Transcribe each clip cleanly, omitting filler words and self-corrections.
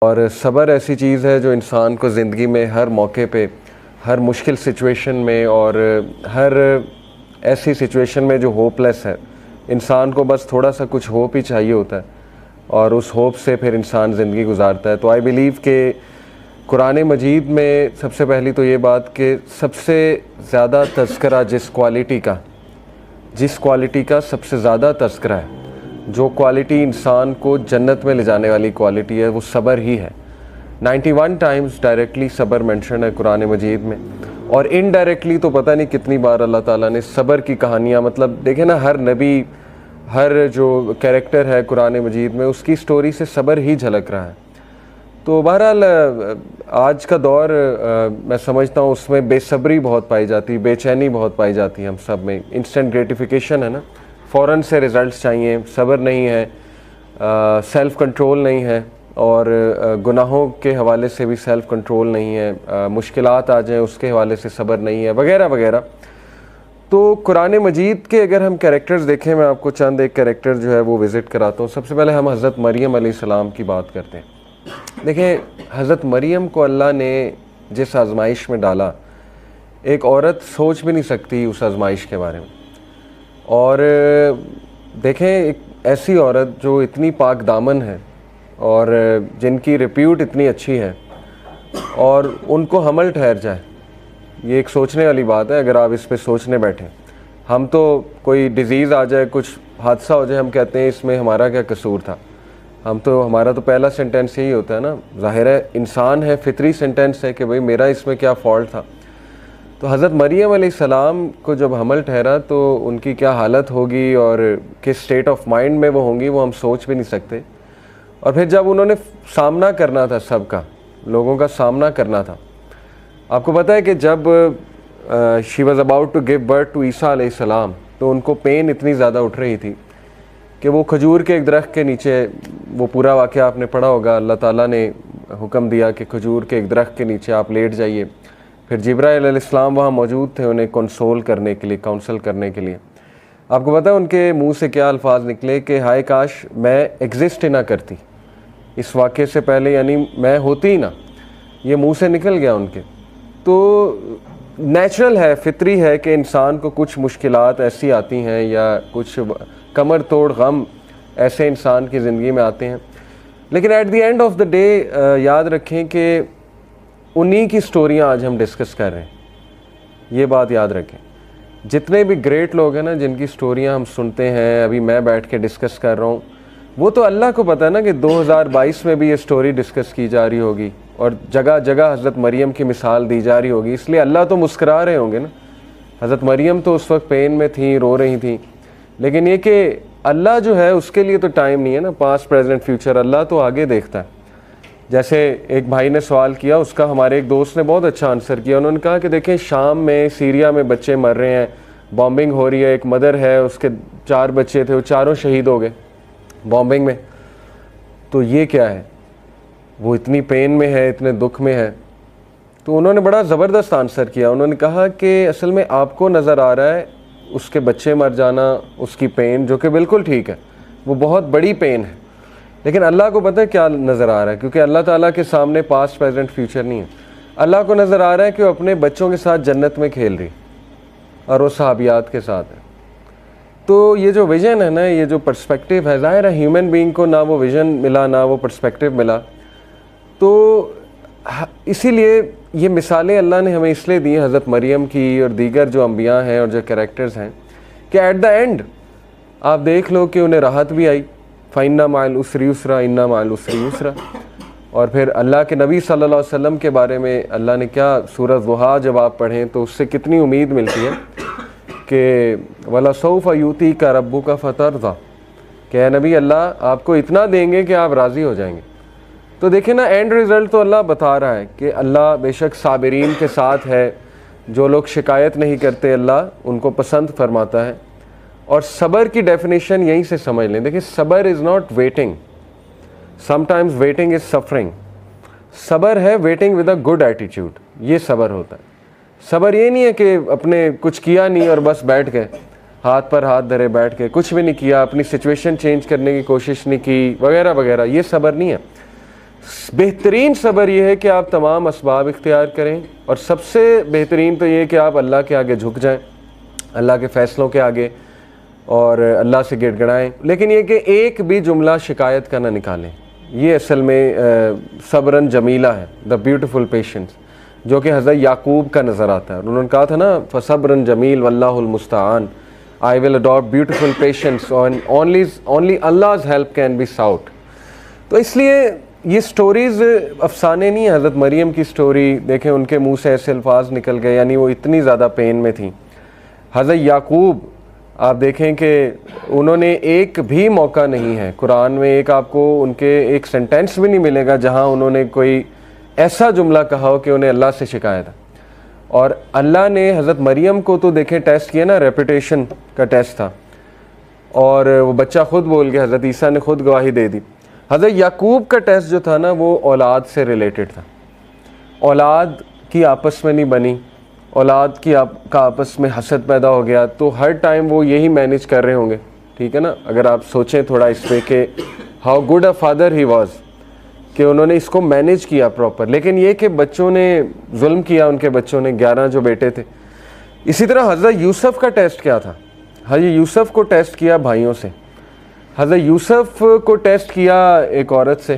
اور صبر ایسی چیز ہے جو انسان کو زندگی میں ہر موقع پہ، ہر مشکل سچویشن میں اور ہر ایسی سچویشن میں جو ہوپ لیس ہے، انسان کو بس تھوڑا سا کچھ ہوپ ہی چاہیے ہوتا ہے اور اس ہوپ سے پھر انسان زندگی گزارتا ہے۔ تو آئی بلیو کہ قرآن مجید میں سب سے پہلی تو یہ بات کہ سب سے زیادہ تذکرہ جس کوالٹی کا سب سے زیادہ تذکرہ ہے، جو کوالٹی انسان کو جنت میں لے جانے والی کوالٹی ہے، وہ صبر ہی ہے۔ 91 ٹائمز ڈائریکٹلی صبر مینشن ہے قرآن مجید میں، اور انڈائریکٹلی تو پتہ نہیں کتنی بار اللہ تعالیٰ نے صبر کی کہانیاں، مطلب دیکھیں نا، ہر نبی، ہر جو کیریکٹر ہے قرآن مجید میں، اس کی سٹوری سے صبر ہی جھلک رہا ہے۔ تو بہرحال آج کا دور میں سمجھتا ہوں اس میں بے صبری بہت پائی جاتی ہے، بے چینی بہت پائی جاتی ہے ہم سب میں۔ انسٹنٹ گریٹیفیکیشن ہے نا، فوراً سے ریزلٹس چاہیے، صبر نہیں ہے، سیلف کنٹرول نہیں ہے، اور گناہوں کے حوالے سے بھی سیلف کنٹرول نہیں ہے، مشکلات آ جائیں اس کے حوالے سے صبر نہیں ہے، وغیرہ وغیرہ۔ تو قرآن مجید کے اگر ہم کیریکٹرز دیکھیں، میں آپ کو چند ایک کیریکٹر جو ہے وہ وزٹ کراتا ہوں۔ سب سے پہلے ہم حضرت مریم علیہ السلام کی بات کرتے ہیں۔ دیکھیں، حضرت مریم کو اللہ نے جس آزمائش میں ڈالا، ایک عورت سوچ بھی نہیں سکتی اس آزمائش کے بارے میں۔ اور دیکھیں، ایک ایسی عورت جو اتنی پاک دامن ہے اور جن کی ریپیوٹ اتنی اچھی ہے، اور ان کو حمل ٹھہر جائے، یہ ایک سوچنے والی بات ہے۔ اگر آپ اس پہ سوچنے بیٹھیں، ہم تو کوئی ڈیزیز آ جائے، کچھ حادثہ ہو جائے، ہم کہتے ہیں اس میں ہمارا کیا قصور تھا۔ ہمارا تو پہلا سینٹینس یہی ہوتا ہے نا، ظاہر ہے انسان ہے، فطری سینٹینس ہے کہ بھئی میرا اس میں کیا فالٹ تھا۔ تو حضرت مریم علیہ السلام کو جب حمل ٹھہرا تو ان کی کیا حالت ہوگی اور کس سٹیٹ آف مائنڈ میں وہ ہوں گی، وہ ہم سوچ بھی نہیں سکتے۔ اور پھر جب انہوں نے سامنا کرنا تھا، سب کا، لوگوں کا سامنا کرنا تھا، آپ کو پتہ ہے کہ جب she was about to give birth to Isa علیہ السلام، تو ان کو پین اتنی زیادہ اٹھ رہی تھی کہ وہ کھجور کے ایک درخت کے نیچے، وہ پورا واقعہ آپ نے پڑھا ہوگا، اللہ تعالیٰ نے حکم دیا کہ کھجور کے ایک درخت کے نیچے آپ لیٹ جائیے۔ پھر جبرائیل علیہ السلام وہاں موجود تھے انہیں کنسول کرنے کے لیے، کاؤنسل کرنے کے لیے۔ آپ کو پتہ ہے ان کے منہ سے کیا الفاظ نکلے کہ ہائے کاش میں ایگزسٹ ہی نہ کرتی اس واقعے سے پہلے، یعنی میں ہوتی ہی نہ، یہ منہ سے نکل گیا ان کے۔ تو نیچرل ہے، فطری ہے کہ انسان کو کچھ مشکلات ایسی آتی ہیں یا کچھ کمر توڑ غم ایسے انسان کی زندگی میں آتے ہیں، لیکن at the end of the day یاد رکھیں کہ انہی کی سٹوریاں آج ہم ڈسکس کر رہے ہیں۔ یہ بات یاد رکھیں، جتنے بھی گریٹ لوگ ہیں نا، جن کی سٹوریاں ہم سنتے ہیں، ابھی میں بیٹھ کے ڈسکس کر رہا ہوں، وہ تو اللہ کو پتہ ہے نا کہ 2022 میں بھی یہ سٹوری ڈسکس کی جا رہی ہوگی اور جگہ جگہ حضرت مریم کی مثال دی جا رہی ہوگی، اس لیے اللہ تو مسکرا رہے ہوں گے نا۔ حضرت مریم تو اس وقت پین میں تھیں، رو رہی تھیں، لیکن یہ کہ اللہ جو ہے اس کے لیے تو ٹائم نہیں ہے نا، پاسٹ پریزنٹ فیوچر، اللہ تو آگے دیکھتا ہے۔ جیسے ایک بھائی نے سوال کیا، اس کا ہمارے ایک دوست نے بہت اچھا آنسر کیا۔ انہوں نے کہا کہ دیکھیں، شام میں، سیریا میں بچے مر رہے ہیں، بامبنگ ہو رہی ہے، ایک مدر ہے، اس کے 4 بچے تھے، وہ چاروں شہید ہو گئے بامبنگ میں، تو یہ کیا ہے؟ وہ اتنی پین میں ہے، اتنے دکھ میں ہے۔ تو انہوں نے بڑا زبردست آنسر کیا، انہوں نے کہا کہ اصل میں آپ کو نظر آ رہا ہے اس کے بچے مر جانا، اس کی پین، جو کہ بالکل ٹھیک ہے، وہ بہت بڑی پین ہے، لیکن اللہ کو پتہ ہے کیا نظر آ رہا ہے، کیونکہ اللہ تعالیٰ کے سامنے پاسٹ پریزنٹ فیوچر نہیں ہے۔ اللہ کو نظر آ رہا ہے کہ وہ اپنے بچوں کے ساتھ جنت میں کھیل رہی اور وہ صحابیات کے ساتھ ہے۔ تو یہ جو ویژن ہے نا، یہ جو پرسپیکٹیو ہے، ظاہر ہے ہیومن بینگ کو نہ وہ ویژن ملا، نہ وہ پرسپیکٹیو ملا، تو اسی لیے یہ مثالیں اللہ نے ہمیں اس لیے دی ہیں، حضرت مریم کی اور دیگر جو انبیاء ہیں اور جو کریکٹرز ہیں، کہ ایٹ دا اینڈ آپ دیکھ لو کہ انہیں راحت بھی آئی، فَإِنَّ مَعَ الْعُسْرِ يُسْرًا إِنَّ مَعَ الْعُسْرِ يُسْرًا۔ اور پھر اللہ کے نبی صلی اللہ علیہ وسلم کے بارے میں اللہ نے کیا، سورۃ ضحیٰ جب آپ پڑھیں تو اس سے کتنی امید ملتی ہے کہ وَلَسَوْفَ يُؤْتِيكَ رَبُّكَ فَتَرْضَىٰ، کہ اے نبی، اللہ آپ کو اتنا دیں گے کہ آپ راضی ہو جائیں گے۔ تو دیکھیں نا، اینڈ ریزلٹ تو اللہ بتا رہا ہے کہ اللہ بے شک صابرین کے ساتھ ہے، جو لوگ شکایت نہیں کرتے اللہ ان کو پسند فرماتا ہے۔ اور صبر کی ڈیفینیشن یہیں سے سمجھ لیں۔ دیکھیں، صبر is not waiting, some times waiting is suffering. صبر ہے waiting with a good attitude, یہ صبر ہوتا ہے۔ صبر یہ نہیں ہے کہ اپنے کچھ کیا نہیں اور بس بیٹھ گئے، ہاتھ پر ہاتھ دھرے بیٹھ کے کچھ بھی نہیں کیا، اپنی سچویشن چینج کرنے کی کوشش نہیں کی، وغیرہ وغیرہ، یہ صبر نہیں ہے۔ بہترین صبر یہ ہے کہ آپ تمام اسباب اختیار کریں، اور سب سے بہترین تو یہ کہ آپ اللہ کے آگے جھک جائیں، اللہ کے فیصلوں کے آگے، اور اللہ سے گڑ گڑائیں، لیکن یہ کہ ایک بھی جملہ شکایت کا نہ نکالیں۔ یہ اصل میں صبرن جمیلہ ہے، دا بیوٹیفل پیشنس، جو کہ حضرت یعقوب کا نظر آتا ہے۔ انہوں نے کہا تھا نا فصبرن جمیل واللہ المستعان، I will adopt beautiful patience and only Allah's help can be sought۔ تو اس لیے یہ سٹوریز افسانے نہیں ہیں۔ حضرت مریم کی سٹوری دیکھیں، ان کے منہ سے ایسے الفاظ نکل گئے، یعنی وہ اتنی زیادہ پین میں تھیں۔ حضرت یعقوب آپ دیکھیں کہ انہوں نے ایک بھی موقع نہیں ہے قرآن میں، ایک آپ کو ان کے ایک سینٹینس بھی نہیں ملے گا جہاں انہوں نے کوئی ایسا جملہ کہا ہو کہ انہیں اللہ سے شکایت ہے۔ اور اللہ نے حضرت مریم کو تو دیکھیں ٹیسٹ کیا نا، ریپوٹیشن کا ٹیسٹ تھا، اور وہ بچہ خود بول گیا، حضرت عیسیٰ نے خود گواہی دے دی۔ حضرت یعقوب کا ٹیسٹ جو تھا نا وہ اولاد سے ریلیٹڈ تھا، اولاد کی آپس میں نہیں بنی، اولاد کی کا آپس میں حسد پیدا ہو گیا، تو ہر ٹائم وہ یہی مینیج کر رہے ہوں گے، ٹھیک ہے نا۔ اگر آپ سوچیں تھوڑا اس پہ کہ how good a father he was, کہ انہوں نے اس کو مینیج کیا پراپر، لیکن یہ کہ بچوں نے ظلم کیا، ان کے بچوں نے 11 جو بیٹے تھے۔ اسی طرح حضرت یوسف کا ٹیسٹ کیا تھا؟ حضرت یوسف کو ٹیسٹ کیا بھائیوں سے، حضرت یوسف کو ٹیسٹ کیا ایک عورت سے،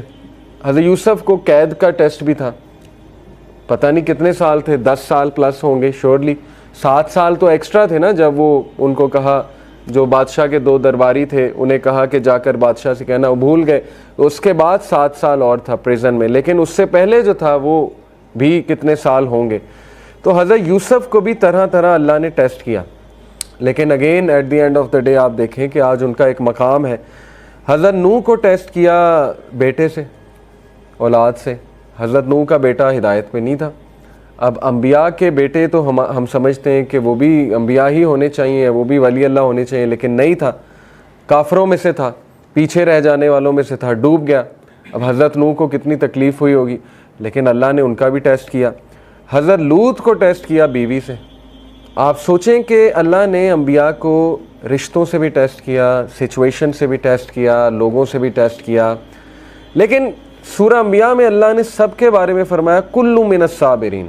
حضرت یوسف کو قید کا ٹیسٹ بھی تھا، پتہ نہیں کتنے سال تھے، 10 سال پلس ہوں گے شیورلی، 7 سال تو ایکسٹرا تھے نا، جب وہ ان کو کہا، جو بادشاہ کے 2 درباری تھے انہیں کہا کہ جا کر بادشاہ سے کہنا، وہ بھول گئے، اس کے بعد 7 سال اور تھا پریزن میں، لیکن اس سے پہلے جو تھا وہ بھی کتنے سال ہوں گے۔ تو حضرت یوسف کو بھی طرح طرح اللہ نے ٹیسٹ کیا، لیکن again at the end of the day آپ دیکھیں کہ آج ان کا ایک مقام ہے۔ حضرت نوح کو ٹیسٹ کیا بیٹے سے، اولاد سے، حضرت نوح کا بیٹا ہدایت پہ نہیں تھا۔ اب انبیاء کے بیٹے تو ہم سمجھتے ہیں کہ وہ بھی انبیاء ہی ہونے چاہیے، وہ بھی ولی اللہ ہونے چاہیے، لیکن نہیں تھا، کافروں میں سے تھا، پیچھے رہ جانے والوں میں سے تھا، ڈوب گیا۔ اب حضرت نوح کو کتنی تکلیف ہوئی ہوگی، لیکن اللہ نے ان کا بھی ٹیسٹ کیا۔ حضرت لوط کو ٹیسٹ کیا بیوی سے۔ آپ سوچیں کہ اللہ نے انبیاء کو رشتوں سے بھی ٹیسٹ کیا، سچویشن سے بھی ٹیسٹ کیا، لوگوں سے بھی ٹیسٹ کیا، لیکن سورہ انبیاء میں اللہ نے سب کے بارے میں فرمایا کل من الصابرین،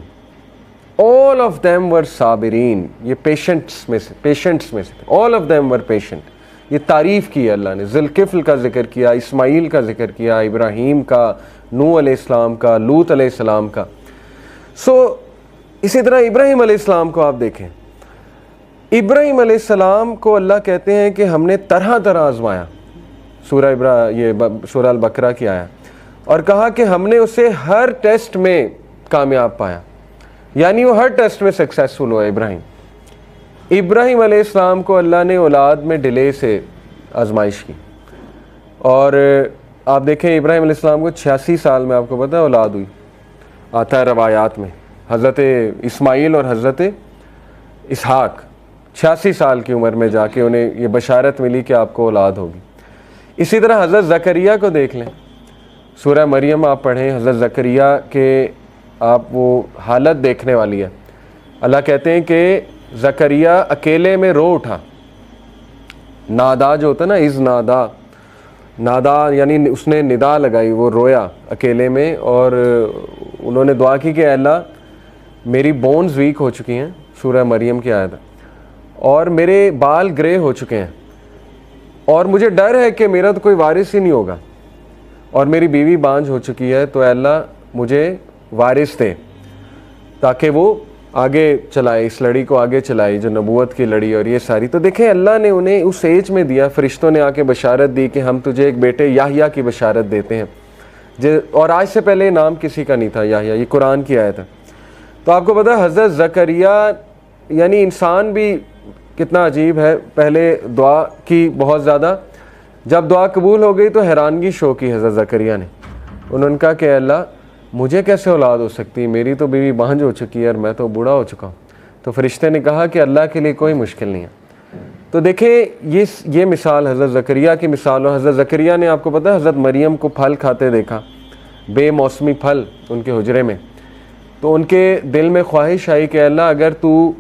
all of them were صابرین، یہ پیشنٹس میں سے all of them were patient۔ یہ تعریف کی ہے اللہ نے، ذوالکفل کا ذکر کیا، اسماعیل کا ذکر کیا، ابراہیم کا، نوح علیہ السلام کا، لوط علیہ السلام کا۔ اسی طرح ابراہیم علیہ السلام کو آپ دیکھیں، ابراہیم علیہ السلام کو اللہ کہتے ہیں کہ ہم نے طرح طرح آزمایا، سورہ البقرہ کی آیا، اور کہا کہ ہم نے اسے ہر ٹیسٹ میں کامیاب پایا، یعنی وہ ہر ٹیسٹ میں سکسیسفل ہوا۔ ابراہیم علیہ السلام کو اللہ نے اولاد میں ڈیلے سے آزمائش کی، اور آپ دیکھیں ابراہیم علیہ السلام کو 86 سال میں آپ کو پتہ ہے اولاد ہوئی، آتا ہے روایات میں۔ حضرت اسماعیل اور حضرت اسحاق 86 سال کی عمر میں جا کے انہیں یہ بشارت ملی کہ آپ کو اولاد ہوگی۔ اسی طرح حضرت زکریا کو دیکھ لیں، سورہ مریم آپ پڑھیں، حضرت زکریا کے آپ وہ حالت دیکھنے والی ہے۔ اللہ کہتے ہیں کہ زکریا اکیلے میں رو اٹھا، نادا جو ہوتا ہے نا، از نادا یعنی اس نے ندا لگائی، وہ رویا اکیلے میں، اور انہوں نے دعا کی کہ اے اللہ میری بونز ویک ہو چکی ہیں، سورہ مریم کی آیت، اور میرے بال گرے ہو چکے ہیں، اور مجھے ڈر ہے کہ میرا تو کوئی وارث ہی نہیں ہوگا، اور میری بیوی بانجھ ہو چکی ہے، تو اے اللہ مجھے وارث دے تاکہ وہ آگے چلائے، اس لڑی کو آگے چلائے جو نبوت کی لڑی اور یہ ساری۔ تو دیکھیں اللہ نے انہیں اس ایج میں دیا، فرشتوں نے آ کے بشارت دی کہ ہم تجھے ایک بیٹے یحییٰ کی بشارت دیتے ہیں، اور آج سے پہلے نام کسی کا نہیں تھا یحییٰ، یہ قرآن کی آیت ہے۔ تو آپ کو پتہ ہے حضرت زکریا، یعنی انسان بھی کتنا عجیب ہے، پہلے دعا کی بہت زیادہ، جب دعا قبول ہو گئی تو حیرانگی شو کی حضرت زکریا نے، انہوں نے کہا کہ اللہ مجھے کیسے اولاد ہو سکتی، میری تو بیوی بانجھ ہو چکی ہے اور میں تو بوڑھا ہو چکا ہوں۔ تو فرشتے نے کہا کہ اللہ کے لیے کوئی مشکل نہیں ہے۔ تو دیکھیں یہ مثال حضرت زکریا کی مثال، اور حضرت زکریا نے آپ کو پتہ ہے حضرت مریم کو پھل کھاتے دیکھا، بے موسمی پھل ان کے حجرے میں، تو ان کے دل میں خواہش آئی کہ اللہ اگر تو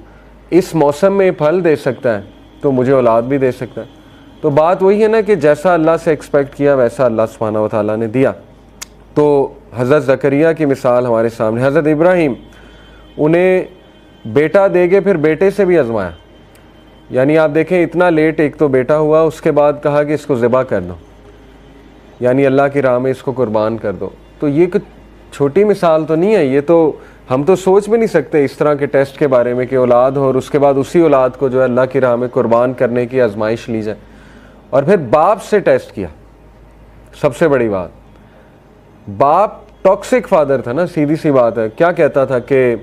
اس موسم میں پھل دے سکتا ہے تو مجھے اولاد بھی دے سکتا ہے۔ تو بات وہی ہے نا کہ جیسا اللہ سے ایکسپیکٹ کیا ویسا اللہ سبحانہ و تعالیٰ نے دیا۔ تو حضرت زکریا کی مثال ہمارے سامنے. حضرت ابراہیم انہیں بیٹا دے کے پھر بیٹے سے بھی آزمایا. یعنی آپ دیکھیں اتنا لیٹ ایک تو بیٹا ہوا, اس کے بعد کہا کہ اس کو ذبح کر دو, یعنی اللہ کی راہ میں اس کو قربان کر دو. تو یہ کوئی چھوٹی مثال تو نہیں ہے, یہ تو ہم تو سوچ بھی نہیں سکتے اس طرح کے ٹیسٹ کے بارے میں کہ اولاد ہو اور اس کے بعد اسی اولاد کو جو ہے اللہ کی راہ میں قربان کرنے کی آزمائش لی جائے. اور پھر باپ سے ٹیسٹ کیا. سب سے بڑی بات, باپ ٹاکسک فادر تھا نا, سیدھی سی بات ہے. کیا کہتا تھا کہ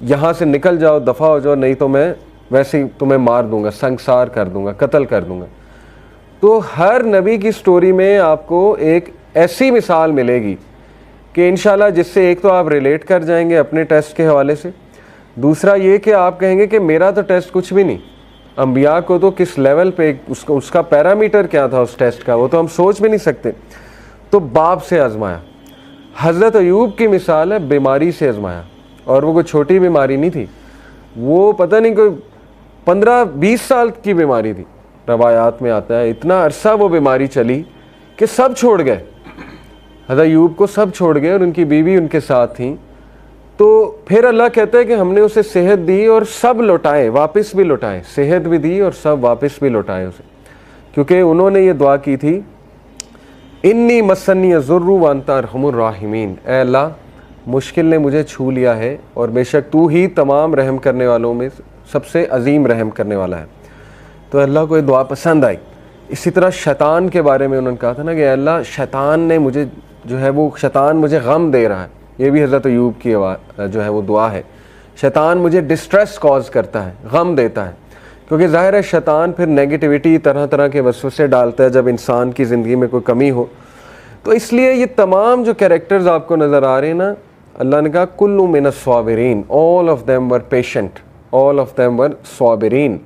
یہاں سے نکل جاؤ, دفع ہو جاؤ, نہیں تو میں ویسے ہی تمہیں مار دوں گا, سنگسار کر دوں گا, قتل کر دوں گا. تو ہر نبی کی سٹوری میں آپ کو ایک ایسی مثال ملے گی کہ انشاءاللہ جس سے ایک تو آپ ریلیٹ کر جائیں گے اپنے ٹیسٹ کے حوالے سے, دوسرا یہ کہ آپ کہیں گے کہ میرا تو ٹیسٹ کچھ بھی نہیں. انبیاء کو تو کس لیول پہ اس کا پیرامیٹر کیا تھا اس ٹیسٹ کا, وہ تو ہم سوچ بھی نہیں سکتے. تو باپ سے آزمایا. حضرت ایوب کی مثال ہے بیماری سے آزمایا, اور وہ کوئی چھوٹی بیماری نہیں تھی, وہ پتہ نہیں کوئی 15-20 سال کی بیماری تھی. روایات میں آتا ہے اتنا عرصہ وہ بیماری چلی کہ سب چھوڑ گئے. حضرت ایوب کو سب چھوڑ گئے اور ان کی بیوی ان کے ساتھ تھیں. تو پھر اللہ کہتا ہے کہ ہم نے اسے صحت دی اور سب لوٹائے, واپس بھی لوٹائے, صحت بھی دی اور سب واپس بھی لوٹائے اسے, کیونکہ انہوں نے یہ دعا کی تھی انی مسنی الضر وانت ارحم الراحمین, اے اللہ مشکل نے مجھے چھو لیا ہے اور بے شک تو ہی تمام رحم کرنے والوں میں سب سے عظیم رحم کرنے والا ہے. تو اللہ کو یہ دعا پسند آئی. اسی طرح شیطان کے بارے میں انہوں نے کہا تھا نا کہ اے اللہ شیطان نے مجھے جو ہے وہ شیطان مجھے غم دے رہا ہے. یہ بھی حضرت ایوب کی جو ہے وہ دعا ہے. شیطان مجھے ڈسٹریس کاز کرتا ہے, غم دیتا ہے, کیونکہ ظاہر ہے شیطان پھر نیگیٹیوٹی طرح طرح کے وسوسے ڈالتا ہے جب انسان کی زندگی میں کوئی کمی ہو. تو اس لیے یہ تمام جو کریکٹرز آپ کو نظر آ رہے ہیں نا, اللہ نے کہا کل من الصابرین, all of them were patient, all of them were Sabireen.